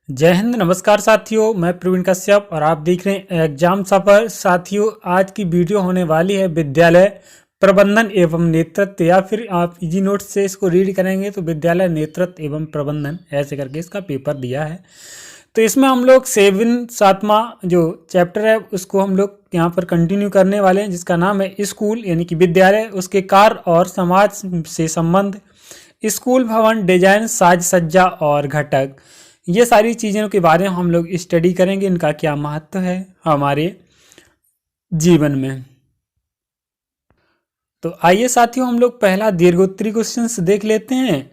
जय हिंद। नमस्कार साथियों, मैं प्रवीण कश्यप और आप देख रहे हैं एग्जाम सफर। साथियों, आज की वीडियो होने वाली है विद्यालय प्रबंधन एवं नेतृत्व, या फिर आप इजी नोट से इसको रीड करेंगे तो विद्यालय नेतृत्व एवं प्रबंधन ऐसे करके इसका पेपर दिया है। तो इसमें हम लोग सातवां जो चैप्टर है उसको हम लोग यहाँ पर कंटिन्यू करने वाले हैं, जिसका नाम है स्कूल यानी कि विद्यालय, उसके कार्य और समाज से संबंध, स्कूल भवन डिजाइन, साज सज्जा और घटक, ये सारी चीज़ों के बारे में हम लोग स्टडी करेंगे। इनका क्या महत्व है हमारे जीवन में। तो आइए साथियों, हम लोग पहला दीर्घोत्तरी क्वेश्चन देख लेते हैं।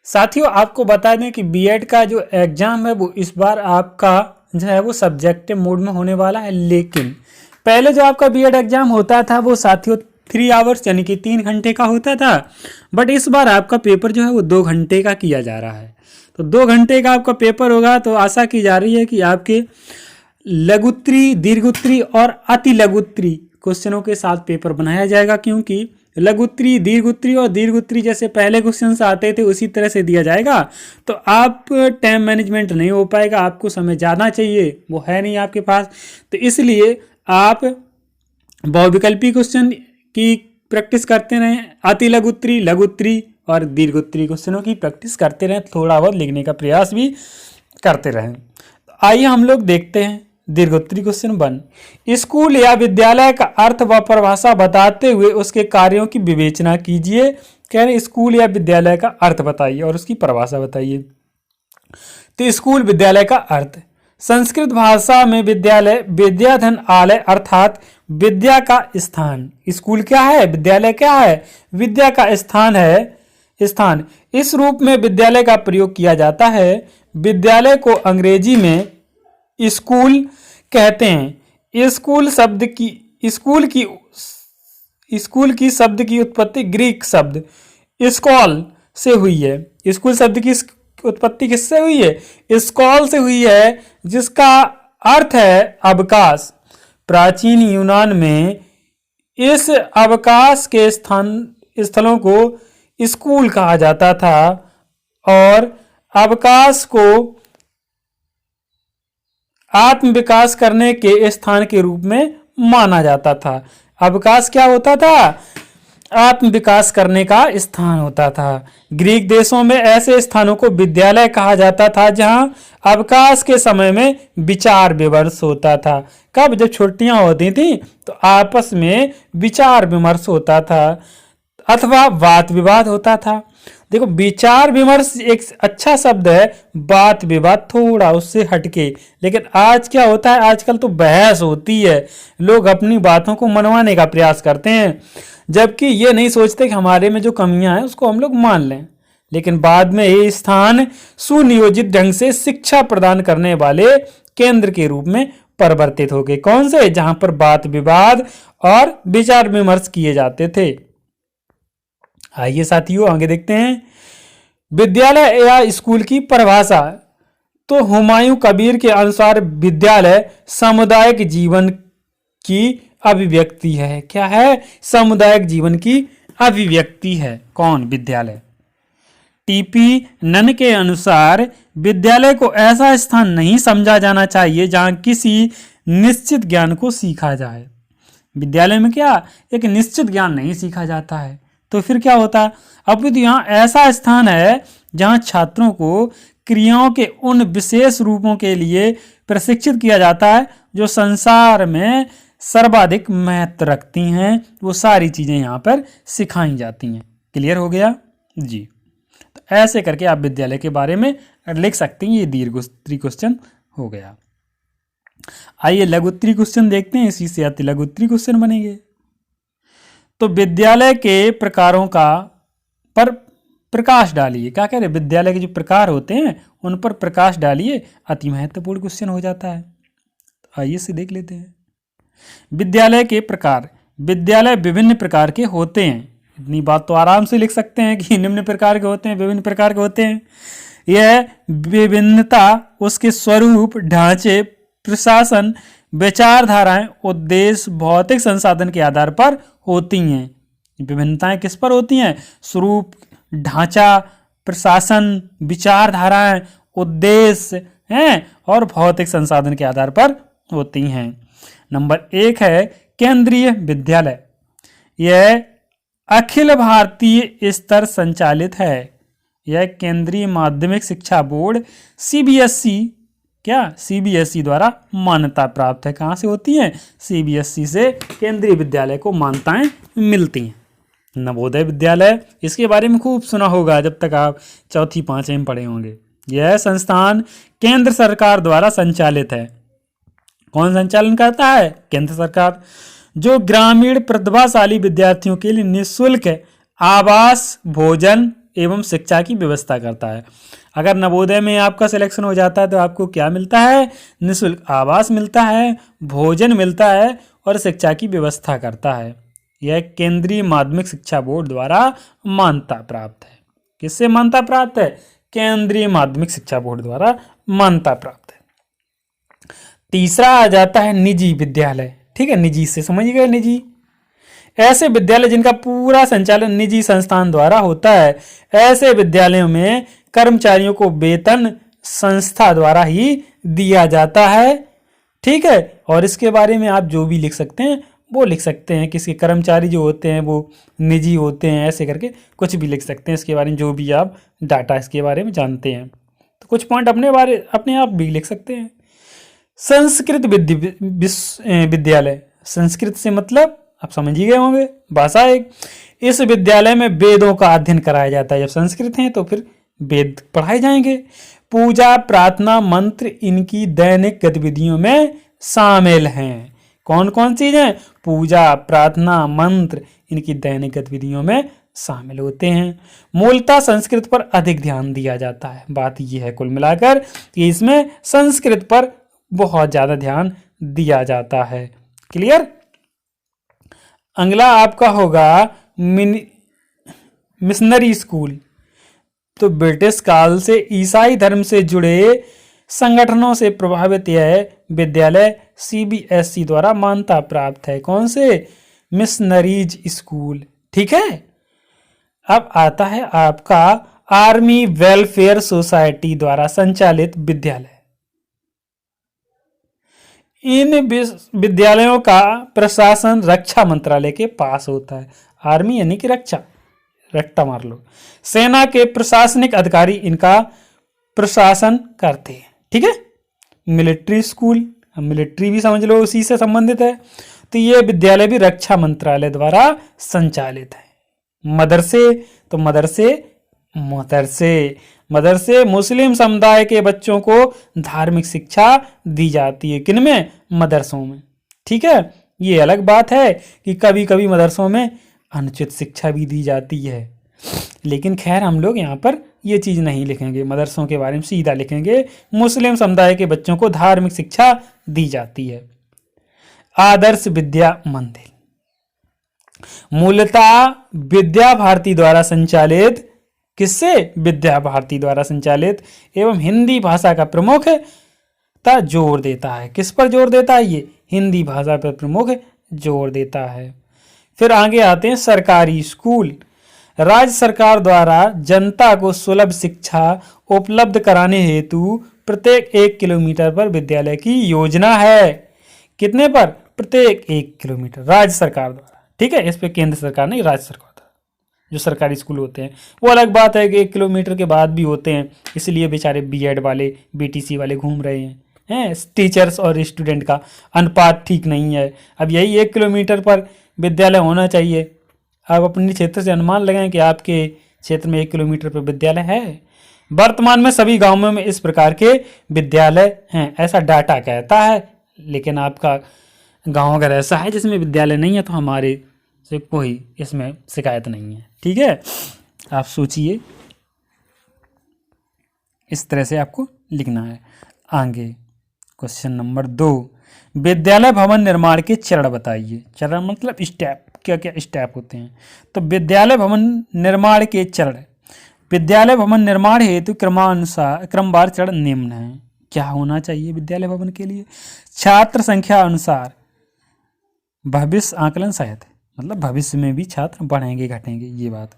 साथियों, आपको बता दें कि बीएड का जो एग्जाम है वो इस बार आपका जो है वो सब्जेक्टिव मोड में होने वाला है। लेकिन पहले जो आपका बीएड एग्जाम होता था वो साथियों 3 आवर्स यानी कि 3 घंटे का होता था, बट इस बार आपका पेपर जो है वो 2 घंटे का किया जा रहा है। तो 2 घंटे का आपका पेपर होगा। तो आशा की जा रही है कि आपके लघुत्तरी, दीर्घोत्तरी और अति लघुत्तरी क्वेश्चनों के साथ पेपर बनाया जाएगा, क्योंकि लघुत्तरी, दीर्घोत्तरी और दीर्घोत्तरी जैसे पहले क्वेश्चन आते थे उसी तरह से दिया जाएगा। तो आप टाइम मैनेजमेंट नहीं हो पाएगा, आपको समय ज़्यादा चाहिए, वो है नहीं आपके पास। तो इसलिए आप बहुविकल्पी क्वेश्चन की प्रैक्टिस करते रहें, अति लघुत्तरी, लघुत्तरी और दीर्घोत्तरी क्वेश्चनों की प्रैक्टिस करते रहें, थोड़ा बहुत लिखने का प्रयास भी करते रहें। आइए हम लोग देखते हैं दीर्घोत्तरी क्वेश्चन 1। स्कूल या विद्यालय का अर्थ व परिभाषा बताते हुए उसके कार्यों की विवेचना कीजिए। कह रहे स्कूल या विद्यालय का अर्थ बताइए और उसकी परिभाषा बताइए। तो स्कूल विद्यालय का अर्थ, संस्कृत भाषा में विद्यालय विद्याधन आलय अर्थात विद्या का स्थान। स्कूल क्या है? विद्यालय क्या है? विद्या का स्थान है। स्थान इस रूप में विद्यालय का प्रयोग किया जाता है। विद्यालय को अंग्रेजी में स्कूल कहते हैं। स्कूल की शब्द की उत्पत्ति ग्रीक शब्द स्कॉल से हुई है। स्कूल शब्द की उत्पत्ति किससे हुई है? स्कॉल से हुई है, जिसका अर्थ है अवकाश। प्राचीन यूनान में इस अवकाश के स्थलों को स्कूल कहा जाता था और अवकाश को आत्मविकास करने के स्थान के रूप में माना जाता था। अवकाश क्या होता था? आत्मविकास करने का स्थान होता था। ग्रीक देशों में ऐसे स्थानों को विद्यालय कहा जाता था, जहां अवकाश के समय में विचार विमर्श होता था। कब? जब छुट्टियां होती थी तो आपस में विचार विमर्श होता था अथवा वाद विवाद होता था। देखो, विचार विमर्श एक अच्छा शब्द है, बात विवाद थोड़ा उससे हटके। लेकिन आज क्या होता है? आजकल तो बहस होती है, लोग अपनी बातों को मनवाने का प्रयास करते हैं, जबकि ये नहीं सोचते कि हमारे में जो कमियां हैं उसको हम लोग मान लें। लेकिन बाद में ये स्थान सुनियोजित ढंग से शिक्षा प्रदान करने वाले केंद्र के रूप में परिवर्तित हो गए। कौन से? जहां पर बात विवाद और विचार विमर्श किए जाते थे। आइए साथियों आगे देखते हैं विद्यालय या स्कूल की परिभाषा। तो हुमायूं कबीर के अनुसार विद्यालय सामुदायिक जीवन की अभिव्यक्ति है। क्या है? सामुदायिक जीवन की अभिव्यक्ति है। कौन? विद्यालय। टीपी नन के अनुसार विद्यालय को ऐसा स्थान नहीं समझा जाना चाहिए जहां किसी निश्चित ज्ञान को सीखा जाए। विद्यालय में क्या? एक निश्चित ज्ञान नहीं सीखा जाता है। तो फिर क्या होता? अब यहाँ ऐसा स्थान है जहाँ छात्रों को क्रियाओं के उन विशेष रूपों के लिए प्रशिक्षित किया जाता है जो संसार में सर्वाधिक महत्व रखती हैं। वो सारी चीज़ें यहाँ पर सिखाई जाती हैं। क्लियर हो गया जी? तो ऐसे करके आप विद्यालय के बारे में लिख सकते हैं। ये दीर्घोत्तरी क्वेश्चन हो गया। आइए लघुत्तरी क्वेश्चन देखते हैं, इसी से अति लघुत्तरी क्वेश्चन बनेंगे। तो विद्यालय के प्रकारों का पर प्रकाश डालिए। क्या कह रहे? विद्यालय के जो प्रकार होते हैं उन पर प्रकाश डालिए। अति महत्वपूर्ण क्वेश्चन हो जाता है। तो आइए से देख लेते हैं विद्यालय के प्रकार। विद्यालय विभिन्न प्रकार के होते हैं। इतनी बात तो आराम से लिख सकते हैं कि निम्न प्रकार के होते हैं, विभिन्न प्रकार के होते हैं। यह विभिन्नता उसके स्वरूप, ढांचे, प्रशासन, विचारधाराएं, उद्देश्य, भौतिक संसाधन के आधार पर होती हैं। विभिन्नताएं किस पर होती हैं? स्वरूप, ढांचा, प्रशासन, विचारधाराएं, उद्देश्य, हैं और भौतिक संसाधन के आधार पर होती हैं। नंबर 1 है केंद्रीय विद्यालय। यह अखिल भारतीय स्तर संचालित है। यह केंद्रीय माध्यमिक शिक्षा बोर्ड सीबीएसई द्वारा मान्यता प्राप्त है। कहाँ से होती है? सीबीएसई से केंद्रीय विद्यालय को मान्यताएं मिलती हैं। नवोदय विद्यालय, इसके बारे में खूब सुना होगा जब तक आप चौथी पांचवी में पढ़े होंगे। यह संस्थान केंद्र सरकार द्वारा संचालित है। कौन संचालन करता है? केंद्र सरकार, जो ग्रामीण प्रतिभाशाली विद्यार्थियों के लिए निःशुल्क आवास, भोजन एवं शिक्षा की व्यवस्था करता है। अगर नवोदय में आपका सिलेक्शन हो जाता है तो आपको क्या मिलता है? निःशुल्क आवास मिलता है, भोजन मिलता है और शिक्षा की व्यवस्था करता है। यह केंद्रीय माध्यमिक शिक्षा बोर्ड द्वारा मान्यता प्राप्त है। किससे मान्यता प्राप्त है? केंद्रीय माध्यमिक शिक्षा बोर्ड द्वारा मान्यता प्राप्त है। तीसरा आ जाता है निजी विद्यालय। ठीक है, निजी से समझ गए, निजी ऐसे विद्यालय जिनका पूरा संचालन निजी संस्थान द्वारा होता है। ऐसे विद्यालयों में कर्मचारियों को वेतन संस्था द्वारा ही दिया जाता है। ठीक है, और इसके बारे में आप जो भी लिख सकते हैं वो लिख सकते हैं। किसके कर्मचारी जो होते हैं वो निजी होते हैं, ऐसे करके कुछ भी लिख सकते हैं इसके बारे में, जो भी आप डाटा इसके बारे में जानते हैं। तो कुछ पॉइंट अपने आप भी लिख सकते हैं। संस्कृत विद्यालय, संस्कृत से मतलब आप समझ ही गए होंगे, भाषा एक। इस विद्यालय में वेदों का अध्ययन कराया जाता है। जब संस्कृत है तो फिर वेद पढ़ाए जाएंगे। पूजा, प्रार्थना, मंत्र इनकी दैनिक गतिविधियों में शामिल हैं। कौन कौन चीजें? पूजा, प्रार्थना, मंत्र इनकी दैनिक गतिविधियों में शामिल होते हैं। मूलतः संस्कृत पर अधिक ध्यान दिया जाता है। बात यह है कुल मिलाकर कि इसमें संस्कृत पर बहुत ज्यादा ध्यान दिया जाता है। क्लियर? अगला आपका होगा मिशनरी स्कूल। तो ब्रिटिश काल से ईसाई धर्म से जुड़े संगठनों से प्रभावित यह विद्यालय सीबीएसई द्वारा मान्यता प्राप्त है। कौन से? Missionaries school. ठीक है, अब आता है आपका आर्मी वेलफेयर सोसाइटी द्वारा संचालित विद्यालय। इन विद्यालयों का प्रशासन रक्षा मंत्रालय के पास होता है। आर्मी यानी कि रक्षा, रट्टा मार लो। सेना के प्रशासनिक अधिकारी इनका प्रशासन करते हैं। ठीक है, मिलिट्री स्कूल, मिलिट्री भी समझ लो उसी से संबंधित है। तो ये विद्यालय भी रक्षा मंत्रालय द्वारा संचालित है। मदरसे, तो मदरसे मुस्लिम समुदाय के बच्चों को धार्मिक शिक्षा दी जाती है। किनमें? मदरसों में। ठीक है, ये अलग बात है कि कभी कभी मदरसों में अनुचित शिक्षा भी दी जाती है, लेकिन खैर हम लोग यहाँ पर ये चीज़ नहीं लिखेंगे। मदरसों के बारे में सीधा लिखेंगे मुस्लिम समुदाय के बच्चों को धार्मिक शिक्षा दी जाती है। आदर्श विद्या मंदिर मूलतः विद्या भारती द्वारा संचालित, किससे? विद्या भारती द्वारा संचालित एवं हिंदी भाषा का प्रमुखता जोर देता है। किस पर जोर देता है? ये हिंदी भाषा पर प्रमुख जोर देता है। फिर आगे आते हैं सरकारी स्कूल। राज्य सरकार द्वारा जनता को सुलभ शिक्षा उपलब्ध कराने हेतु प्रत्येक 1 किलोमीटर पर विद्यालय की योजना है। कितने पर? प्रत्येक 1 किलोमीटर, राज्य सरकार द्वारा। ठीक है, इस पे केंद्र सरकार नहीं, राज्य सरकार द्वारा जो सरकारी स्कूल होते हैं। वो अलग बात है कि 1 किलोमीटर के बाद भी होते हैं, इसलिए बेचारे बीएड वाले, बीटीसी वाले घूम रहे हैं। टीचर्स और स्टूडेंट का अनुपात ठीक नहीं है। अब यही 1 किलोमीटर पर विद्यालय होना चाहिए। आप अपने क्षेत्र से अनुमान लगाएं कि आपके क्षेत्र में 1 किलोमीटर पर विद्यालय है। वर्तमान में सभी गांवों में इस प्रकार के विद्यालय हैं, ऐसा डाटा कहता है। लेकिन आपका गांव अगर ऐसा है जिसमें विद्यालय नहीं है तो हमारे से कोई इसमें शिकायत नहीं है। ठीक है, आप सोचिए, इस तरह से आपको लिखना है। आगे क्वेश्चन नंबर 2, विद्यालय भवन निर्माण के चरण बताइए। चरण मतलब स्टेप, क्या क्या स्टेप होते हैं। तो विद्यालय भवन निर्माण के चरण, विद्यालय भवन निर्माण हेतु क्रमवार चरण निम्न है। क्या होना चाहिए विद्यालय भवन के लिए? छात्र संख्या अनुसार भविष्य आकलन शायद, मतलब भविष्य में भी छात्र बढ़ेंगे घटेंगे, ये बात।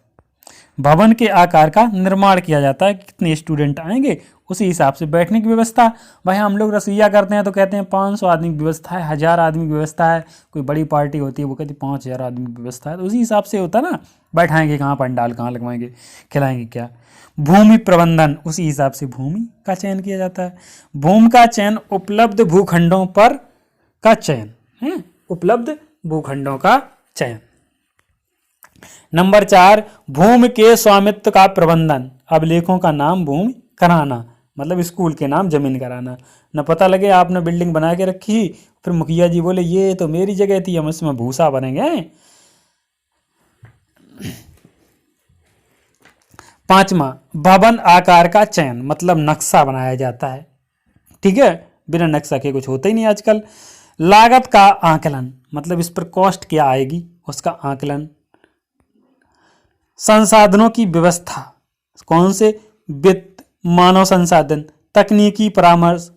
भवन के आकार का निर्माण किया जाता है, कितने स्टूडेंट आएंगे उसी हिसाब से बैठने की व्यवस्था। भाई हम लोग रसोईया करते हैं तो कहते हैं 500 आदमी की व्यवस्था है, 1000 आदमी की व्यवस्था है। कोई बड़ी पार्टी होती है वो कहती है 5000 आदमी की व्यवस्था है। तो उसी हिसाब से होता है ना, बैठाएंगे कहाँ, पंडाल कहाँ लगवाएंगे, खिलाएंगे क्या। भूमि प्रबंधन, उसी हिसाब से भूमि का चयन किया जाता है। भूमि का चयन उपलब्ध भूखंडों पर का चयन है, उपलब्ध भूखंडों का चयन। नंबर 4, भूमि के स्वामित्व का प्रबंधन। अभिलेखों का नाम भूमि कराना, मतलब स्कूल के नाम जमीन कराना। न पता लगे आपने बिल्डिंग बना के रखी, फिर मुखिया जी बोले ये तो मेरी जगह थी, हम इसमें भूसा बनेंगे। 5वां, भवन आकार का चयन, मतलब नक्शा बनाया जाता है। ठीक है, बिना नक्शा के कुछ होता ही नहीं आजकल। लागत का आकलन, मतलब इस पर कॉस्ट क्या आएगी उसका आकलन। संसाधनों की व्यवस्था, कौन से, वित्त, मानव संसाधन, तकनीकी परामर्श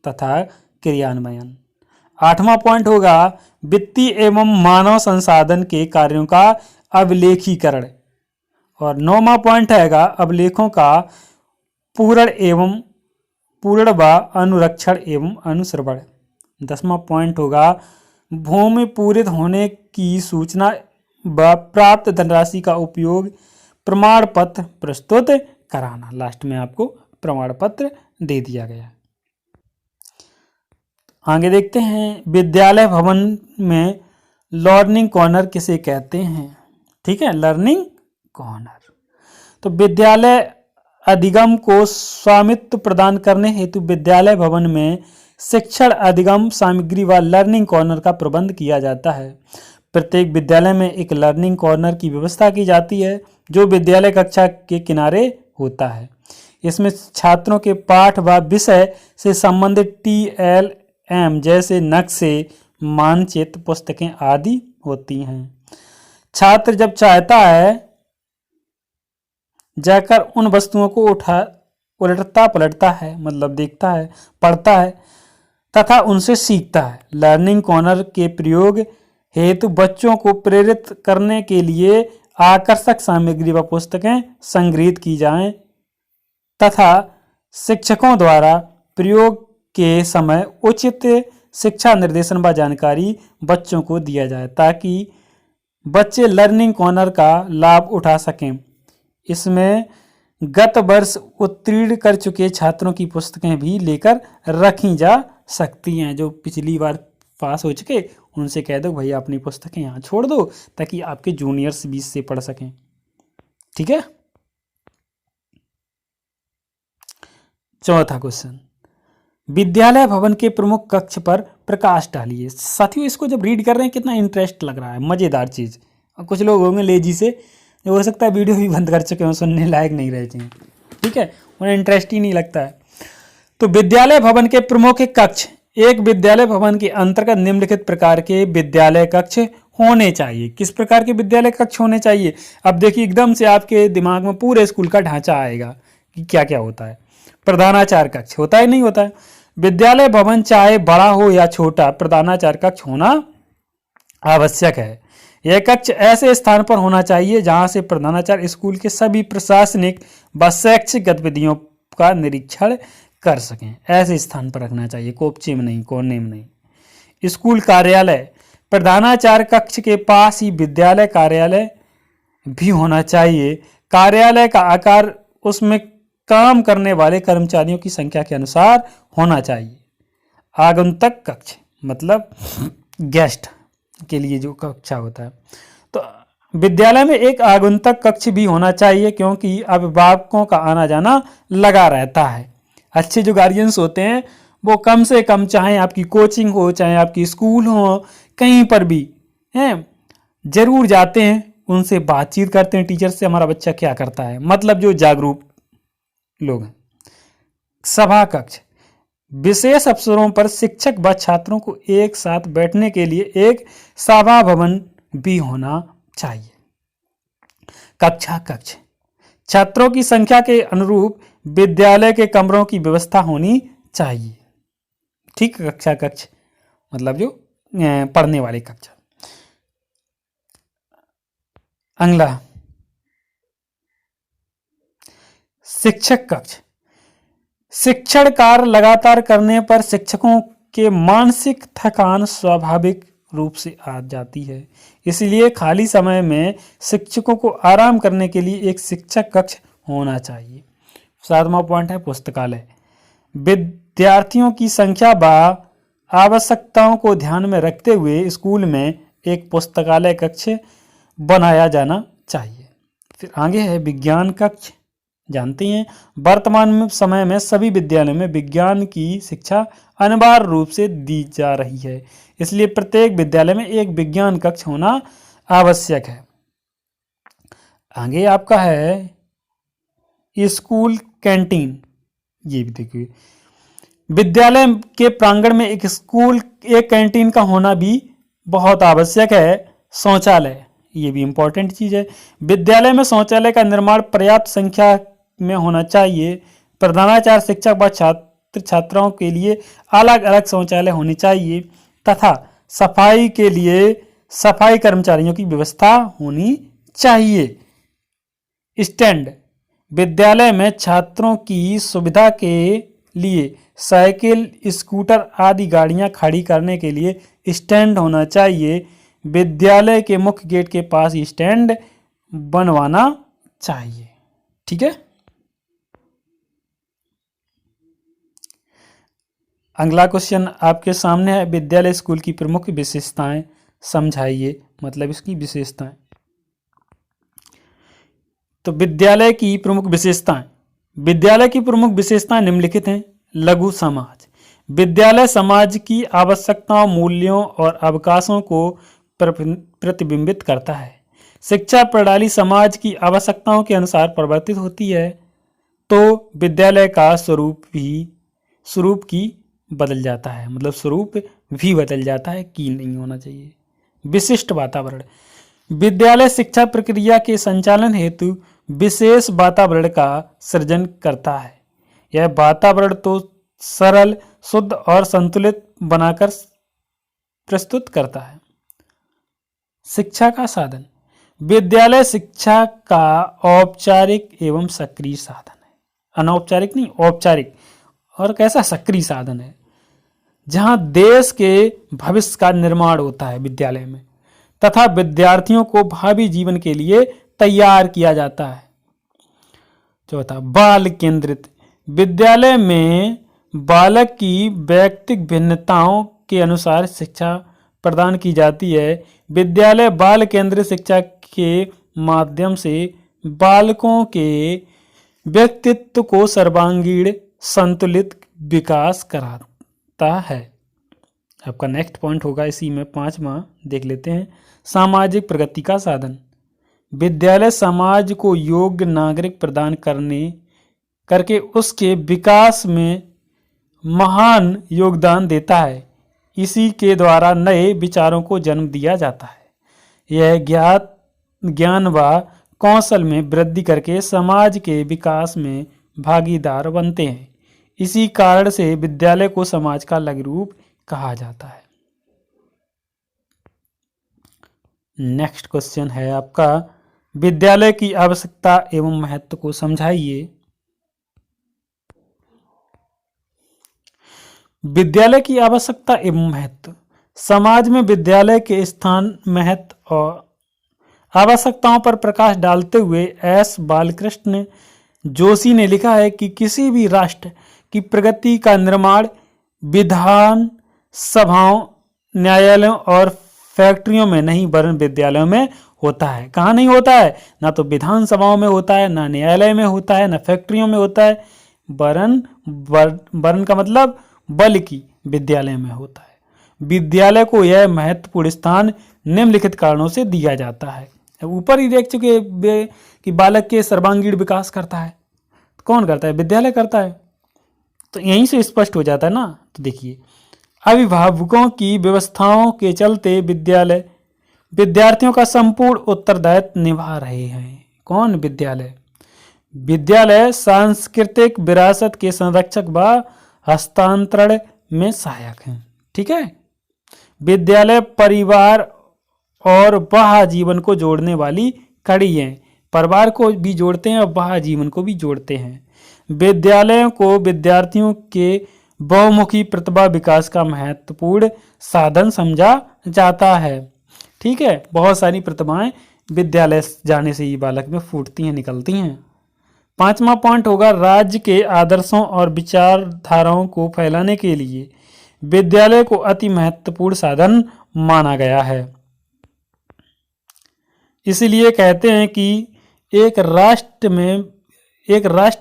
तथा क्रियान्वयन। 8वां पॉइंट होगा वित्तीय एवं मानव संसाधन के कार्यों का अभिलेखीकरण। और 9वां पॉइंट हैगा अभिलेखों का पूर्ण व अनुरक्षण एवं अनुश्रवण। 10वां पॉइंट होगा भूमि पूरित होने की सूचना व प्राप्त धनराशि का उपयोग प्रमाण पत्र प्रस्तुत कराना। लास्ट में आपको प्रमाण पत्र दे दिया गया। आगे देखते हैं, विद्यालय भवन में लर्निंग कॉर्नर किसे कहते हैं। ठीक है, लर्निंग कॉर्नर। तो विद्यालय अधिगम को स्वामित्व प्रदान करने हेतु विद्यालय भवन में शिक्षण अधिगम सामग्री व लर्निंग कॉर्नर का प्रबंध किया जाता है। प्रत्येक विद्यालय में एक लर्निंग कॉर्नर की व्यवस्था की जाती है जो विद्यालय कक्षा के किनारे होता है। इसमें छात्रों के पाठ व विषय से संबंधित TLM जैसे नक्शे, मानचित्र, पुस्तकें आदि होती हैं। छात्र जब चाहता है जाकर उन वस्तुओं को उलटता पलटता है, मतलब देखता है, पढ़ता है तथा उनसे सीखता है। लर्निंग कॉर्नर के प्रयोग हेतु बच्चों को प्रेरित करने के लिए आकर्षक सामग्री व पुस्तकें संग्रहित की जाएं तथा शिक्षकों द्वारा प्रयोग के समय उचित शिक्षा निर्देशन व जानकारी बच्चों को दिया जाए ताकि बच्चे लर्निंग कॉर्नर का लाभ उठा सकें। इसमें गत वर्ष उत्तीर्ण कर चुके छात्रों की पुस्तकें भी लेकर रखी जा सकती हैं। जो पिछली बार पास हो चुके उनसे कह दो भैया अपनी पुस्तकें यहाँ छोड़ दो ताकि आपके जूनियर्स भी इससे पढ़ सकें। ठीक है। चौथा क्वेश्चन, विद्यालय भवन के प्रमुख कक्ष पर प्रकाश डालिए। साथियों इसको जब रीड कर रहे हैं कितना इंटरेस्ट लग रहा है, मजेदार चीज। कुछ लोग होंगे लेजी से, हो सकता है वीडियो भी बंद कर चुके हों, सुनने लायक नहीं रहते हैं। ठीक है, उन्हें इंटरेस्ट ही नहीं लगता है। तो विद्यालय भवन के प्रमुख कक्ष, एक विद्यालय भवन के अंतर्गत निम्नलिखित प्रकार के विद्यालय कक्ष होने चाहिए। किस प्रकार के विद्यालय कक्ष होने चाहिए? अब देखिए एकदम से आपके दिमाग में पूरे स्कूल का ढांचा आएगा कि क्या क्या होता है। प्रधानाचार्य कक्ष होता है, नहीं होता है। विद्यालय भवन चाहे बड़ा हो या छोटा, प्रधानाचार्य कक्ष होना आवश्यक है। यह कक्ष ऐसे स्थान पर होना चाहिए जहां से प्रधानाचार्य स्कूल के सभी प्रशासनिक व शैक्षिक गतिविधियों का निरीक्षण कर सकें। ऐसे स्थान पर रखना चाहिए, कोपचे में नहीं, कोने में नहीं। स्कूल कार्यालय, प्रधानाचार्य कक्ष के पास ही विद्यालय कार्यालय भी होना चाहिए। कार्यालय का आकार उसमें काम करने वाले कर्मचारियों की संख्या के अनुसार होना चाहिए। आगंतुक कक्ष मतलब गेस्ट के लिए जो कक्षा होता है, तो विद्यालय में एक आगंतुक कक्ष भी होना चाहिए क्योंकि अभिभावकों का आना जाना लगा रहता है। अच्छे जो गार्जियंस होते हैं वो कम से कम, चाहे आपकी कोचिंग हो चाहे आपकी स्कूल हो, कहीं पर भी हैं जरूर जाते हैं, उनसे बातचीत करते हैं टीचर से, हमारा बच्चा क्या करता है, मतलब जो जागरूक लोग हैं। सभा कक्ष, विशेष अवसरों पर शिक्षक व छात्रों को एक साथ बैठने के लिए एक सभा भवन भी होना चाहिए। कक्षा कक्ष, छात्रों की संख्या के अनुरूप विद्यालय के कमरों की व्यवस्था होनी चाहिए। ठीक, कक्षा कक्ष मतलब जो पढ़ने वाले कक्षा। अगला शिक्षक कक्ष, शिक्षण कार्य लगातार करने पर शिक्षकों के मानसिक थकान स्वाभाविक रूप से आ जाती है। इसलिए खाली समय में शिक्षकों को आराम करने के लिए एक शिक्षक कक्ष होना चाहिए। 7वां पॉइंट है पुस्तकालय। विद्यार्थियों की संख्या व आवश्यकताओं को ध्यान में रखते हुए स्कूल में एक पुस्तकालय कक्ष बनाया जाना चाहिए। फिर आगे है विज्ञान कक्ष। जानते हैं वर्तमान समय में सभी विद्यालयों में विज्ञान की शिक्षा अनिवार्य रूप से दी जा रही है, इसलिए प्रत्येक विद्यालय में एक विज्ञान कक्ष होना आवश्यक है। आगे आपका है स्कूल कैंटीन। ये भी देखिए विद्यालय के प्रांगण में एक कैंटीन का होना भी बहुत आवश्यक है। शौचालय, ये भी इंपॉर्टेंट चीज है। विद्यालय में शौचालय का निर्माण पर्याप्त संख्या में होना चाहिए। प्रधानाचार्य, शिक्षक व छात्र छात्राओं के लिए अलग अलग शौचालय होने चाहिए तथा सफाई के लिए सफाई कर्मचारियों की व्यवस्था होनी चाहिए। स्टैंड, विद्यालय में छात्रों की सुविधा के लिए साइकिल, स्कूटर आदि गाड़ियां खड़ी करने के लिए स्टैंड होना चाहिए। विद्यालय के मुख्य गेट के पास स्टैंड बनवाना चाहिए। ठीक है। अगला क्वेश्चन आपके सामने है, विद्यालय स्कूल की प्रमुख विशेषताएं समझाइए, मतलब इसकी विशेषताएं। तो विद्यालय की प्रमुख विशेषताएं, विद्यालय की प्रमुख विशेषताएं निम्नलिखित हैं। लघु समाज, विद्यालय समाज की आवश्यकताओं, मूल्यों और अवकाशों को प्रतिबिंबित करता है। शिक्षा प्रणाली समाज की आवश्यकताओं के अनुसार परिवर्तित होती है, तो विद्यालय का स्वरूप की बदल जाता है, मतलब स्वरूप भी बदल जाता है कि नहीं होना चाहिए। विशिष्ट वातावरण, विद्यालय शिक्षा प्रक्रिया के संचालन हेतु विशेष वातावरण का सृजन करता है। यह वातावरण तो सरल, शुद्ध और संतुलित बनाकर प्रस्तुत करता है। शिक्षा का साधन, विद्यालय शिक्षा का औपचारिक एवं सक्रिय साधन है। अनौपचारिक नहीं, औपचारिक और कैसा सक्रिय साधन है, जहां देश के भविष्य का निर्माण होता है विद्यालय में, तथा विद्यार्थियों को भावी जीवन के लिए तैयार किया जाता है। चौथा, बाल केंद्रित, विद्यालय में बालक की व्यक्तिगत भिन्नताओं के अनुसार शिक्षा प्रदान की जाती है। विद्यालय बाल केंद्रित शिक्षा के माध्यम से बालकों के व्यक्तित्व को सर्वांगीण संतुलित विकास कराता है। आपका नेक्स्ट पॉइंट होगा इसी में 5वां, देख लेते हैं। सामाजिक प्रगति का साधन, विद्यालय समाज को योग्य नागरिक प्रदान करके उसके विकास में महान योगदान देता है। इसी के द्वारा नए विचारों को जन्म दिया जाता है। यह ज्ञान व कौशल में वृद्धि करके समाज के विकास में भागीदार बनते हैं। इसी कारण से विद्यालय को समाज का लघु रूप कहा जाता है। नेक्स्ट क्वेश्चन है आपका, विद्यालय की आवश्यकता एवं महत्व को समझाइए। विद्यालय की आवश्यकता एवं महत्व, समाज में विद्यालय के स्थान, महत्व और आवश्यकताओं पर प्रकाश डालते हुए एस बालकृष्ण जोशी ने लिखा है कि किसी भी राष्ट्र की प्रगति का निर्माण विधान सभाओं, न्यायालयों और फैक्ट्रियों में नहीं वरन विद्यालयों में होता है। कहाँ नहीं होता है? ना तो विधान सभाओं में होता है, ना न्यायालय में होता है, ना फैक्ट्रियों में होता है, वरन का मतलब बल्कि विद्यालय में होता है। विद्यालय को यह महत्वपूर्ण स्थान निम्नलिखित कारणों से दिया जाता है। ऊपर ही देख चुके कि बालक के सर्वांगीण विकास करता है, कौन करता है? विद्यालय करता है। तो यहीं से स्पष्ट हो जाता है ना। तो देखिए, अभिभावकों की व्यवस्थाओं के चलते विद्यालय विद्यार्थियों का संपूर्ण उत्तरदायित्व निभा रहे हैं। कौन? विद्यालय। विद्यालय सांस्कृतिक विरासत के संरक्षक व हस्तांतरण में सहायक हैं। ठीक है। विद्यालय परिवार और बाह्य जीवन को जोड़ने वाली कड़ी है। परिवार को भी जोड़ते हैं और बाह्य जीवन को भी जोड़ते हैं। विद्यालयों को विद्यार्थियों के बहुमुखी प्रतिभा विकास का महत्वपूर्ण साधन समझा जाता है। ठीक है, बहुत सारी प्रतिभाएं विद्यालय जाने से ही बालक में फूटती हैं, निकलती हैं। 5वां पॉइंट होगा, राज्य के आदर्शों और विचारधाराओं को फैलाने के लिए विद्यालय को अति महत्वपूर्ण साधन माना गया है। इसलिए कहते हैं कि एक राष्ट्र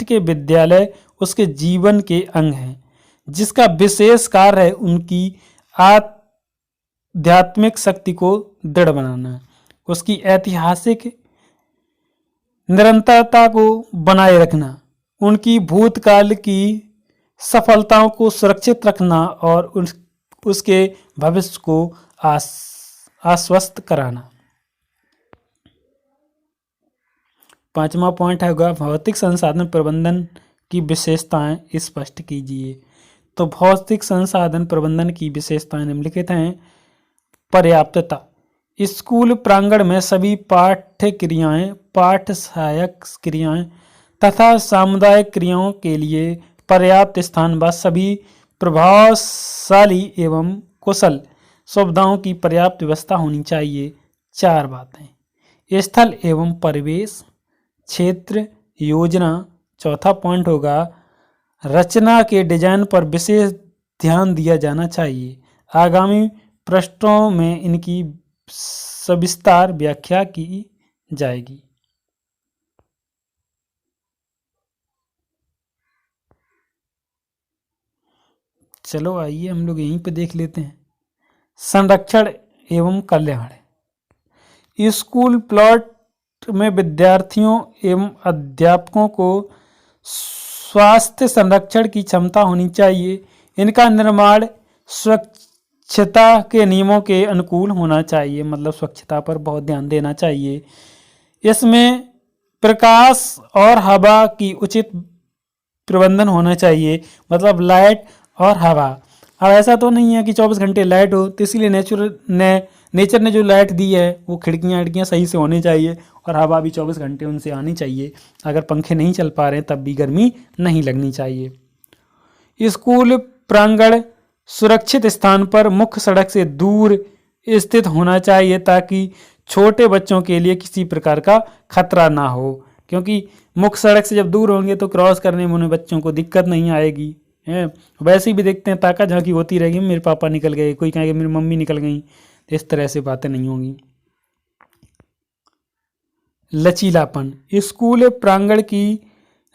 के विद्यालय उसके जीवन के अंग हैं, जिसका विशेष कार्य है उनकी आध्यात्मिक शक्ति को दृढ़ बनाना, उसकी ऐतिहासिक निरंतरता को बनाए रखना, उनकी भूतकाल की सफलताओं को सुरक्षित रखना और उसके भविष्य को आश्वस्त कराना। 5वां पॉइंट होगा, भौतिक संसाधन प्रबंधन की विशेषताएं स्पष्ट कीजिए। तो भौतिक संसाधन प्रबंधन की विशेषताएं निम्नलिखित हैं। पर्याप्तता, स्कूल प्रांगण में सभी पाठ्य क्रियाएं, पाठ्य सहायक क्रियाएं तथा सामुदायिक क्रियाओं के लिए पर्याप्त स्थान व सभी प्रभावशाली एवं कुशल सुविधाओं की पर्याप्त व्यवस्था होनी चाहिए। 4 बातें, स्थल एवं परिवेश, क्षेत्र योजना। 4था पॉइंट होगा, रचना के डिजाइन पर विशेष ध्यान दिया जाना चाहिए। आगामी पृष्ठों में इनकी सविस्तार व्याख्या की जाएगी। चलो आइए हम लोग यहीं पे देख लेते हैं। संरक्षण एवं कल्याण, स्कूल प्लॉट में विद्यार्थियों एवं अध्यापकों को स्वास्थ्य संरक्षण की क्षमता होनी चाहिए। इनका निर्माण स्वच्छता के नियमों के अनुकूल होना चाहिए, मतलब स्वच्छता पर बहुत ध्यान देना चाहिए। इसमें प्रकाश और हवा की उचित प्रबंधन होना चाहिए, मतलब लाइट और हवा। अब ऐसा तो नहीं है कि 24 घंटे लाइट हो, तो इसलिए नेचर ने जो लाइट दी है वो खिड़कियाँ सही से होनी चाहिए और हवा भी 24 घंटे उनसे आनी चाहिए। अगर पंखे नहीं चल पा रहे हैं तब भी गर्मी नहीं लगनी चाहिए। स्कूल प्रांगण सुरक्षित स्थान पर मुख्य सड़क से दूर स्थित होना चाहिए ताकि छोटे बच्चों के लिए किसी प्रकार का खतरा ना हो, क्योंकि मुख्य सड़क से जब दूर होंगे तो क्रॉस करने में उन्हें बच्चों को दिक्कत नहीं आएगी। है वैसे ही भी देखते हैं, ताका झांकी होती रहेगी, मेरे पापा निकल गए, कोई कहेगा मेरी मम्मी निकल गई, तो इस तरह से बातें नहीं होंगी। लचीलापन, स्कूल प्रांगण की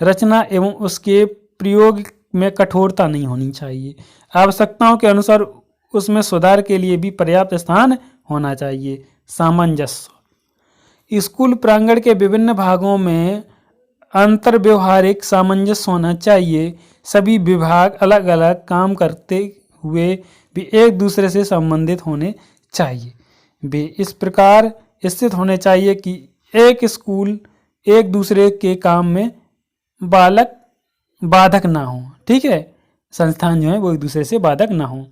रचना एवं उसके प्रयोग में कठोरता नहीं होनी चाहिए। आवश्यकताओं के अनुसार उसमें सुधार के लिए भी पर्याप्त स्थान होना चाहिए। सामंजस्य, स्कूल प्रांगण के विभिन्न भागों में अंतर व्यवहारिक सामंजस्य होना चाहिए। सभी विभाग अलग अलग काम करते हुए भी एक दूसरे से संबंधित होने चाहिए। वे इस प्रकार स्थित होने चाहिए कि एक स्कूल एक दूसरे के काम में बाधक ना हो। ठीक है, संस्थान जो है वो एक दूसरे से बाधक ना हो।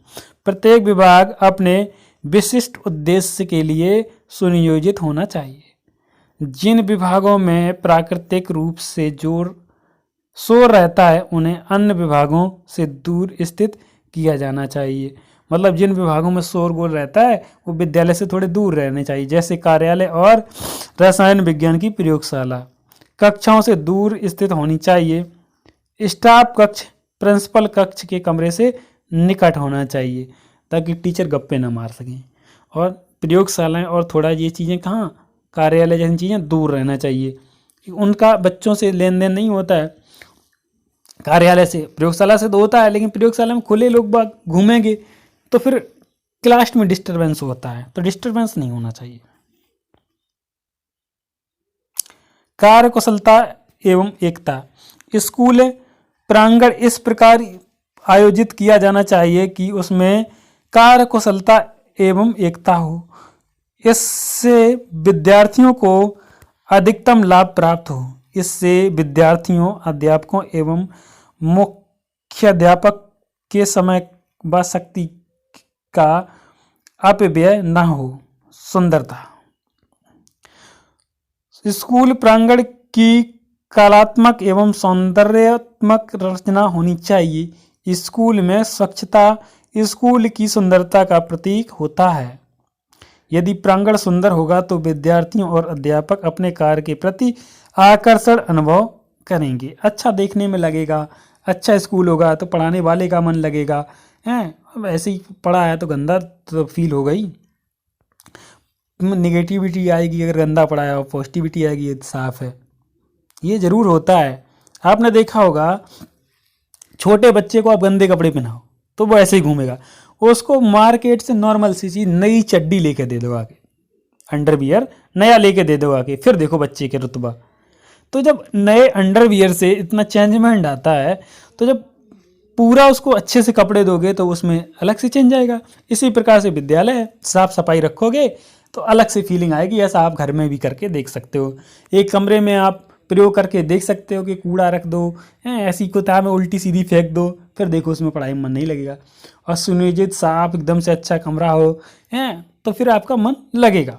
प्रत्येक विभाग अपने विशिष्ट उद्देश्य के लिए सुनियोजित होना चाहिए। जिन विभागों में प्राकृतिक रूप से शोर रहता है उन्हें अन्य विभागों से दूर स्थित किया जाना चाहिए। मतलब जिन विभागों में शोरगुल रहता है वो विद्यालय से थोड़े दूर रहने चाहिए, जैसे कार्यालय और रसायन विज्ञान की प्रयोगशाला। कक्षाओं से दूर स्थित होनी चाहिए। स्टाफ कक्ष प्रिंसिपल कक्ष के कमरे से निकट होना चाहिए ताकि टीचर गप्पे ना मार सकें। और प्रयोगशालाएं और थोड़ा ये चीज़ें कहाँ, कार्यालय जैसी चीज़ें दूर रहना चाहिए। उनका बच्चों से लेन देन नहीं होता है, कार्यालय से, प्रयोगशाला से तो होता है, लेकिन प्रयोगशाला में खुले लोग बाग घूमेंगे तो फिर क्लास में डिस्टरबेंस होता है, तो डिस्टरबेंस नहीं होना चाहिए। कार्यकुशलता एवं एकता, स्कूल प्रांगण इस प्रकार आयोजित किया जाना चाहिए कि उसमें कार्यकुशलता एवं एकता हो। इससे विद्यार्थियों को अधिकतम लाभ प्राप्त हो। इससे विद्यार्थियों, अध्यापकों एवं मुख्याध्यापक के समय व शक्ति का अपव्यय न हो। सुंदरता, स्कूल प्रांगण की कलात्मक एवं सौंदर्यात्मक रचना होनी चाहिए। स्कूल में स्वच्छता स्कूल की सुंदरता का प्रतीक होता है। यदि प्रांगण सुंदर होगा तो विद्यार्थियों और अध्यापक अपने कार्य के प्रति आकर्षण अनुभव करेंगे, अच्छा देखने में लगेगा। अच्छा स्कूल होगा तो पढ़ाने वाले का मन लगेगा। हैं, अब ऐसे ही पढ़ा है तो गंदा तो फील हो गई, निगेटिविटी आएगी अगर गंदा पढ़ाया, और पॉजिटिविटी आएगी, ये साफ है। ये जरूर होता है। आपने देखा होगा छोटे बच्चे को आप गंदे कपड़े पहनाओ तो वो ऐसे ही घूमेगा। उसको मार्केट से नॉर्मल सी चीज नई चड्डी लेके दे दो आके, अंडरवियर नया लेके दे दो आके, फिर देखो बच्चे के रुतबा। तो जब नए अंडरवियर से इतना चेंजमेंट आता है, तो जब पूरा उसको अच्छे से कपड़े दोगे तो उसमें अलग से चेंज आएगा। इसी प्रकार से विद्यालय है, साफ सफाई रखोगे तो अलग से फीलिंग आएगी। ऐसा आप घर में भी करके देख सकते हो। एक कमरे में आप प्रयोग करके देख सकते हो कि कूड़ा रख दो, ऐसी किताबें उल्टी सीधी फेंक दो, फिर देखो उसमें पढ़ाई में मन नहीं लगेगा। और सुनियोजित साफ एकदम से अच्छा कमरा हो तो फिर आपका मन लगेगा।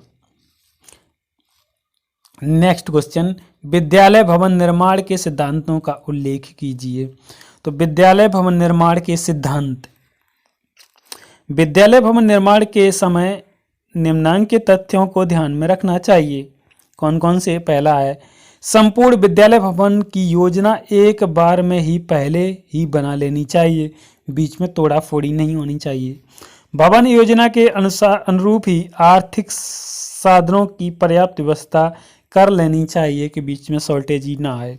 नेक्स्ट क्वेश्चन, विद्यालय भवन निर्माण के सिद्धांतों का उल्लेख कीजिए। तो विद्यालय भवन निर्माण के सिद्धांत। विद्यालय भवन निर्माण के समय निम्नांकित तथ्यों को ध्यान में रखना चाहिए। कौन कौन से? पहला है, संपूर्ण विद्यालय भवन की योजना एक बार में ही पहले ही बना लेनी चाहिए, बीच में तोड़ा फोड़ी नहीं होनी चाहिए। भवन योजना के अनुरूप ही आर्थिक साधनों की पर्याप्त व्यवस्था कर लेनी चाहिए कि बीच में शॉर्टेज ही ना आए।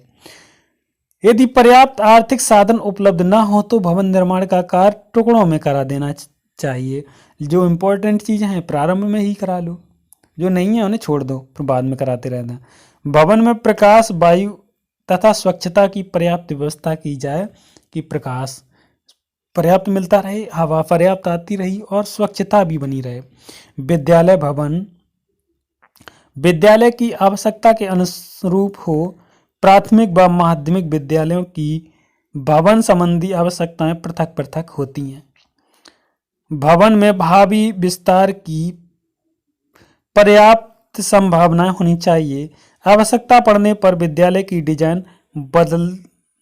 यदि पर्याप्त आर्थिक साधन उपलब्ध ना हो तो भवन निर्माण का कार्य टुकड़ों में करा देना चाहिए। जो इम्पोर्टेंट चीज़ें हैं प्रारंभ में ही करा लो, जो नहीं है उन्हें छोड़ दो, फिर बाद में कराते रहना। भवन में प्रकाश, वायु तथा स्वच्छता की पर्याप्त व्यवस्था की जाए कि प्रकाश पर्याप्त मिलता रहे, हवा पर्याप्त आती रही और स्वच्छता भी बनी रहे। विद्यालय भवन विद्यालय की आवश्यकता के अनुरूप हो। प्राथमिक व माध्यमिक विद्यालयों की भवन संबंधी आवश्यकताएं पृथक पृथक होती हैं। भवन में भावी विस्तार की पर्याप्त संभावनाएं होनी चाहिए। आवश्यकता पड़ने पर विद्यालय की डिजाइन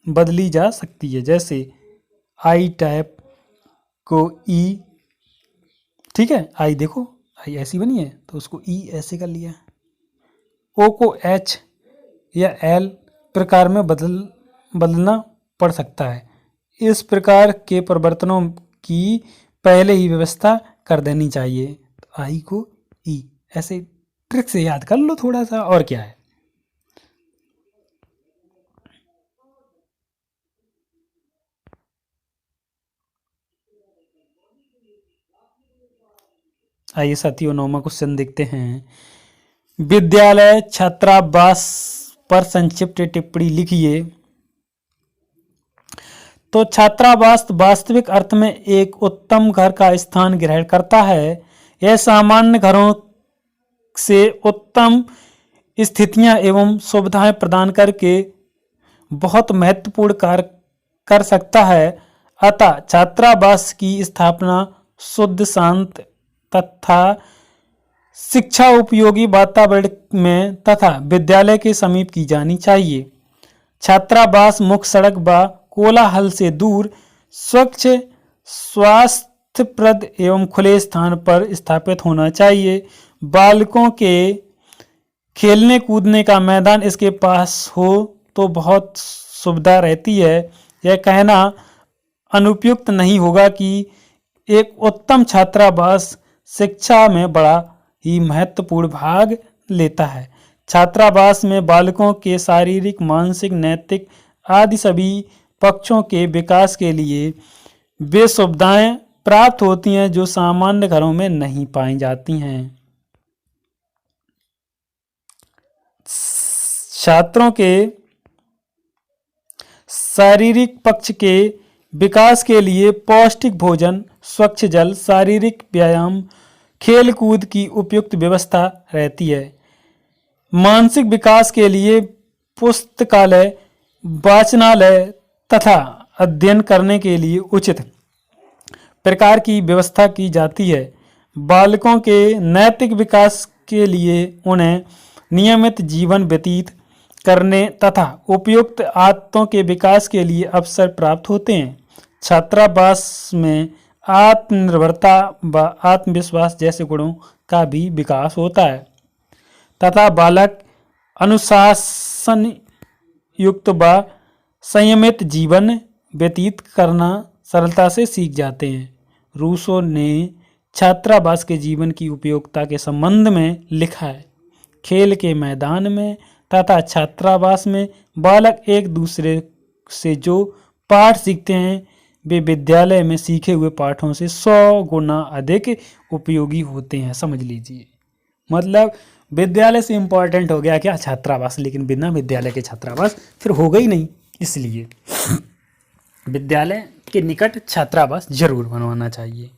बदली जा सकती है, जैसे आई टाइप को ई, ठीक है, आई देखो आई ऐसी बनी है तो उसको ई ऐसे कर लिया, ओ को एच या एल प्रकार में बदलना पड़ सकता है। इस प्रकार के परिवर्तनों की पहले ही व्यवस्था कर देनी चाहिए। आई को ई ऐसे ट्रिक से याद कर लो थोड़ा सा, और क्या है। आइए साथियों 9वां क्वेश्चन देखते हैं। विद्यालय छात्रावास पर संक्षिप्त टिप्पणी लिखिए। तो छात्रावास वास्तविक अर्थ में एक उत्तम घर का स्थान ग्रहण करता है। यह सामान्य घरों से उत्तम स्थितियां एवं सुविधाएं प्रदान करके बहुत महत्वपूर्ण कार्य कर सकता है। अतः छात्रावास की स्थापना शुद्ध, शांत तथा शिक्षा उपयोगी वातावरण में तथा विद्यालय के समीप की जानी चाहिए। छात्रावास मुख्य सड़क व कोलाहल से दूर, स्वच्छ, स्वास्थ्यप्रद एवं खुले स्थान पर स्थापित होना चाहिए। बालकों के खेलने कूदने का मैदान इसके पास हो तो बहुत सुविधा रहती है। यह कहना अनुपयुक्त नहीं होगा कि एक उत्तम छात्रावास शिक्षा में बड़ा ही महत्वपूर्ण भाग लेता है। छात्रावास में बालकों के शारीरिक, मानसिक, नैतिक आदि सभी पक्षों के विकास के लिए वे सुविधाएं प्राप्त होती हैं जो सामान्य घरों में नहीं पाई जाती हैं। छात्रों के शारीरिक पक्ष के विकास के लिए पौष्टिक भोजन, स्वच्छ जल, शारीरिक व्यायाम, खेल कूद की उपयुक्त व्यवस्था रहती है। मानसिक विकास के लिए पुस्तकालय, वाचनालय तथा अध्ययन करने के लिए उचित प्रकार की व्यवस्था की जाती है। बालकों के नैतिक विकास के लिए उन्हें नियमित जीवन व्यतीत करने तथा उपयुक्त आदतों के विकास के लिए अवसर प्राप्त होते हैं। छात्रावास में आत्मनिर्भरता व आत्मविश्वास जैसे गुणों का भी विकास होता है तथा बालक अनुशासन युक्त व संयमित जीवन व्यतीत करना सरलता से सीख जाते हैं। रूसो ने छात्रावास के जीवन की उपयोगिता के संबंध में लिखा है, खेल के मैदान में तथा छात्रावास में बालक एक दूसरे से जो पाठ सीखते हैं वे विद्यालय में सीखे हुए पाठों से 100 गुना अधिक उपयोगी होते हैं। समझ लीजिए, मतलब विद्यालय से इम्पोर्टेंट हो गया क्या? छात्रावास। लेकिन बिना विद्यालय के छात्रावास फिर होगा ही नहीं, इसलिए विद्यालय के निकट छात्रावास जरूर बनवाना चाहिए।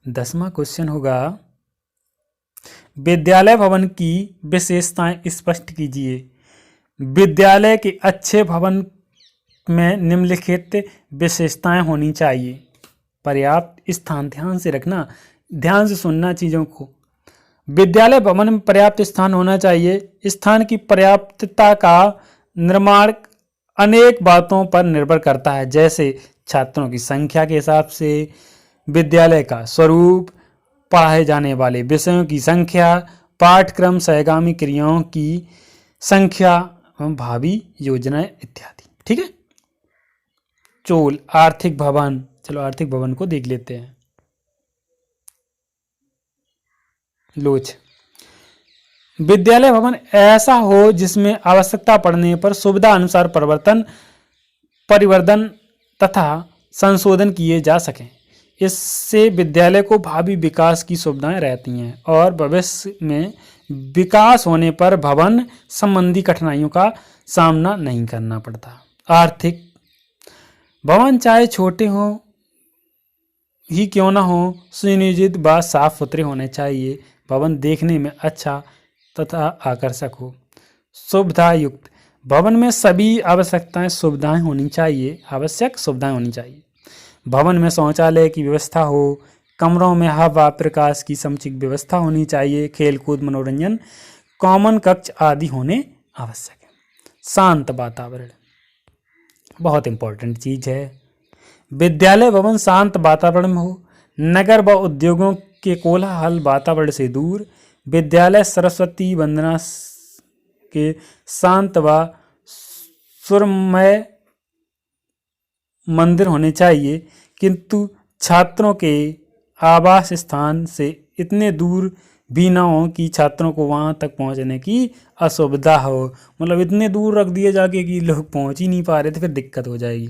10वां क्वेश्चन होगा, विद्यालय भवन की विशेषताएं स्पष्ट कीजिए। विद्यालय के अच्छे भवन में निम्नलिखित विशेषताएं होनी चाहिए। पर्याप्त स्थान, ध्यान से रखना, ध्यान से सुनना चीज़ों को। विद्यालय भवन में पर्याप्त स्थान होना चाहिए। स्थान की पर्याप्तता का निर्माण अनेक बातों पर निर्भर करता है, जैसे छात्रों की संख्या के हिसाब से, विद्यालय का स्वरूप, पढ़ाए जाने वाले विषयों की संख्या, पाठ्यक्रम सहगामी क्रियाओं की संख्या एवं भावी योजनाएं इत्यादि। ठीक है। चोल आर्थिक भवन, चलो आर्थिक भवन को देख लेते हैं। लोच, विद्यालय भवन ऐसा हो जिसमें आवश्यकता पड़ने पर सुविधा अनुसार परिवर्धन तथा संशोधन किए जा सकें। इससे विद्यालय को भावी विकास की सुविधाएं रहती हैं और भविष्य में विकास होने पर भवन संबंधी कठिनाइयों का सामना नहीं करना पड़ता। आर्थिक भवन चाहे छोटे हों ही क्यों ना हो, सुनियोजित व साफ सुथरे होने चाहिए। भवन देखने में अच्छा तथा आकर्षक हो। सुविधा युक्त भवन में सभी आवश्यक सुविधाएं होनी चाहिए। भवन में शौचालय की व्यवस्था हो, कमरों में हवा प्रकाश की समुचित व्यवस्था होनी चाहिए, खेलकूद मनोरंजन कॉमन कक्ष आदि होने आवश्यक है। शांत वातावरण बहुत इंपॉर्टेंट चीज है। विद्यालय भवन शांत वातावरण में हो, नगर व उद्योगों के कोलाहल वातावरण से दूर। विद्यालय सरस्वती वंदना के शांत व सुरमय मंदिर होने चाहिए, किंतु छात्रों के आवास स्थान से इतने दूर भी ना हो कि छात्रों को वहां तक पहुंचने की असुविधा हो। मतलब इतने दूर रख दिए जाके कि लोग पहुंच ही नहीं पा रहे, तो फिर दिक्कत हो जाएगी।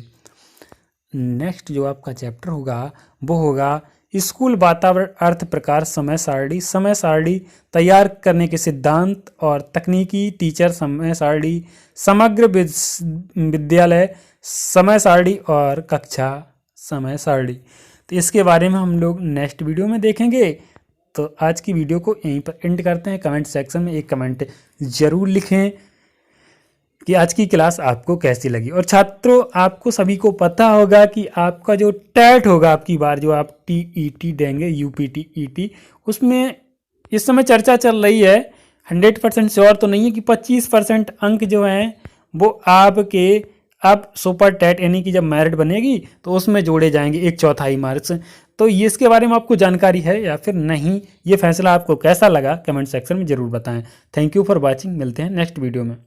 नेक्स्ट जो आपका चैप्टर होगा वो होगा स्कूल वातावरण, अर्थ प्रकार, समय सारणी तैयार करने के सिद्धांत और तकनीकी, टीचर समय सारणी, समग्र विद्यालय समय सारणी और कक्षा समय सारणी। तो इसके बारे में हम लोग नेक्स्ट वीडियो में देखेंगे। तो आज की वीडियो को यहीं पर एंड करते हैं। कमेंट सेक्शन में एक कमेंट जरूर लिखें कि आज की क्लास आपको कैसी लगी। और छात्रों, आपको सभी को पता होगा कि आपका जो टेट होगा आपकी बार, जो आप TET देंगे, UPTET, उसमें इस समय चर्चा चल रही है। 100% श्योर तो नहीं है कि 25% अंक जो हैं वो आपके अब सुपर टेट यानी कि जब मेरिट बनेगी तो उसमें जोड़े जाएंगे 1/4 मार्क्स। तो ये इसके बारे में आपको जानकारी है या फिर नहीं, ये फैसला आपको कैसा लगा कमेंट सेक्शन में ज़रूर बताएं। Thank you for watching. मिलते हैं नेक्स्ट वीडियो में।